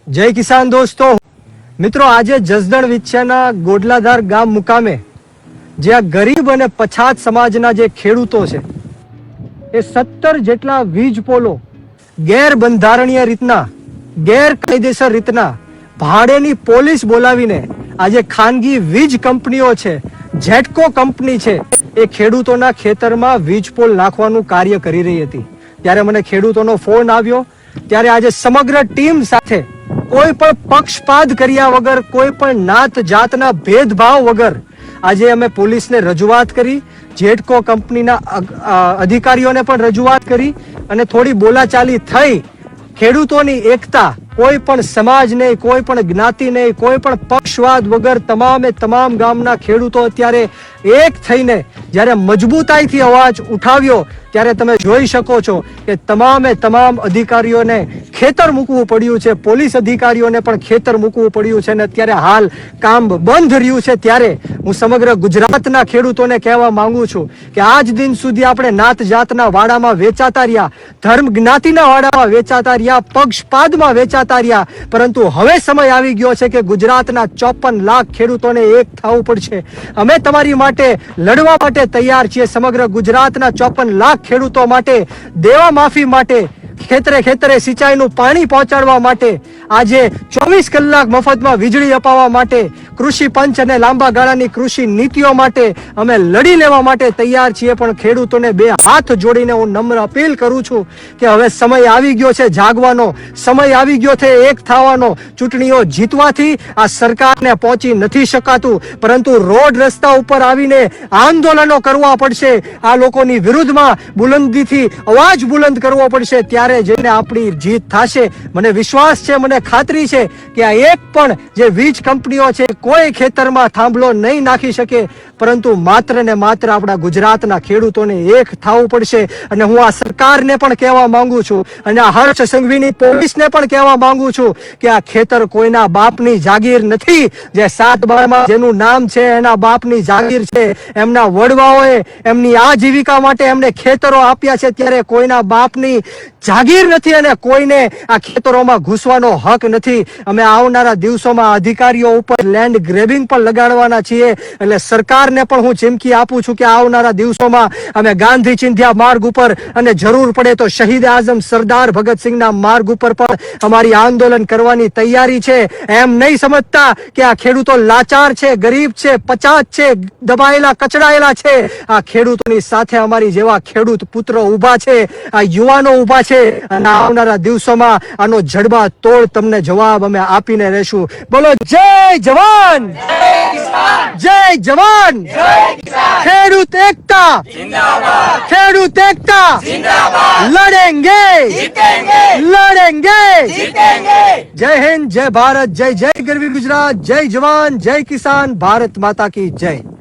જય કિસાન દોસ્તો મિત્રો, આજે જસદણ વિછિયાના ગોડલાધાર ગામ મુકામે જે આ ગરીબ અને પછાત સમાજના જે ખેડૂતો છે એ 17 જેટલા વીજ પોલો ગેરબંધારણીય રીતના ગેરકાયદેસર રીતના ભાડેની પોલીસ બોલાવીને આજે ખાનગી વીજ કંપનીઓ છે, જેટકો કંપની છે, એ ખેડૂતોના ખેતરમાં વીજ પોલ નાખવાનું કાર્ય કરી રહી હતી। ત્યારે મને ખેડૂતોનો ફોન આવ્યો, ત્યારે આજે સમગ્ર ટીમ સાથે કોઈ પણ પક્ષપાત કર્યા વગર, કોઈ પણ નાત જાતના ભેદભાવ વગર આજે અમે પોલીસને રજૂઆત કરી, જેટકો કંપનીના અધિકારીઓને પણ રજૂઆત કરી અને થોડી બોલાચાલી થઈ। ખેડૂતોની એકતા, કોઈ પણ સમાજ નહીં, કોઈ પણ જ્ઞાતિ નહીં, કોઈ પણ પક્ષવાદ વગર તમામે તમામ ગામના ખેડૂતો અત્યારે એક થઈને જ્યારે મજબૂતાઈથી અવાજ ઉઠાવ્યો ત્યારે તમે જોઈ શકો છો કે તમામે તમામ અધિકારીઓને ખેતર મૂકવું પડ્યું છે, પોલીસ અધિકારીઓને પણ ખેતર મૂકવું પડ્યું છે અને અત્યારે હાલ કામ બંધ રહ્યું છે। ત્યારે હું સમગ્ર ગુજરાતના ખેડૂતોને કહેવા માંગુ છું કે આજ દિન સુધી આપણે નાત જાતના વાડામાં વેચાતા રહ્યા, ધર્મ જ્ઞાતિના વાડામાં વેચાતા રહ્યા, પક્ષપાતમાં વેચાતા રહ્યા, પરંતુ હવે સમય આવી ગયો છે કે ગુજરાતના 54 લાખ ખેડૂતોને એક થવું પડશે। અમે તમારી માટે લડવા માટે તૈયાર છીએ। સમગ્ર ગુજરાતના 54 લાખ ખેડૂતો માટે, દેવા માફી માટે, ખેતરે ખેતરે સિંચાઈનું પાણી પહોંચાડવા માટે, આજે 24 કલાક મફતમાં વીજળી અપાવવા માટે, કૃષિ પંચ અને લાંબા ગાળાની કૃષિ નીતિઓ માટે અમે લડી લેવા માટે તૈયાર છીએ। પણ ખેડૂતોને બે હાથ જોડીને હું નમ્ર અપીલ કરું છું કે હવે સમય આવી ગયો છે જાગવાનો, સમય આવી ગયો છે એક થવાનો। ચૂંટણીઓ જીતવાથી આ સરકારને પહોંચી નથી શકાતું, પરંતુ રોડ રસ્તા ઉપર આવીને આંદોલનો કરવા પડશે, આ લોકોની વિરુદ્ધમાં બુલંદીથી અવાજ બુલંદ કરવો પડશે, ત્યારે જઈને આપણી જીત થશે। મને વિશ્વાસ છે, મને ખાતરી છે કે આ એક પણ જે વીજ કંપનીઓ છે કોઈ ખેતરમાં થાંભલો નહીં નાખી શકે, પરંતુ માત્ર ને માત્ર આપણા ગુજરાતના ખેડૂતોને એક થવું પડશે। અને હું આ સરકારને પણ કહેવા માંગુ છું અને આ હર્ષ સંઘવીની પોલીસને પણ કહેવા માંગુ છું કે આ ખેતર કોઈના બાપની જાગીર નથી। જે 7 બારમાં જેનું નામ છે એના બાપની જાગીર છે, એમના વડવાઓએ એમની આજીવિકા માટે એમને ખેતરો આપ્યા છે, ત્યારે કોઈના બાપની જાગીર નથી અને કોઈને આ ખેતરોમાં ઘૂસવાનો હક નથી। અમે આવનારા દિવસોમાં અધિકારીઓ ઉપર લેન્ડ ગ્રેબિંગ પણ લગાડવાના છીએ। એટલે સરકારને પણ હું ચીમકી આપું છું કે આવનારા દિવસોમાં અમે ગાંધી ચિંધ્યા માર્ગ ઉપર અને જરૂર પડે તો શહીદ આઝમ સરદાર ભગતસિંહના માર્ગ ઉપર પણ અમારી આંદોલન કરવાની તૈયારી છે। એમ નહીં સમજતા કે આ ખેડૂતો લાચાર છે, ગરીબ છે, પછાત છે, દબાયેલા કચડાયેલા છે। આ ખેડૂતોની સાથે અમારી જેવા ખેડૂત પુત્રો ઊભા છે, આ યુવાનો ઊભા છે અને આવનારા દિવસોમાં આનો જડબા તોડ તમને જવાબ અમે આપીને રહેશું। બોલો જય જવાન, જય જવાન, ખેડૂત એકતા जिंदाबाद, ખેડૂત એકતા जिंदाबाद, लड़ेंगे लड़ेंगे जीतेंगे। जय हिंद, जय भारत, जय जय गरवी गुजरात, जय जवान, जय किसान, भारत माता की जय।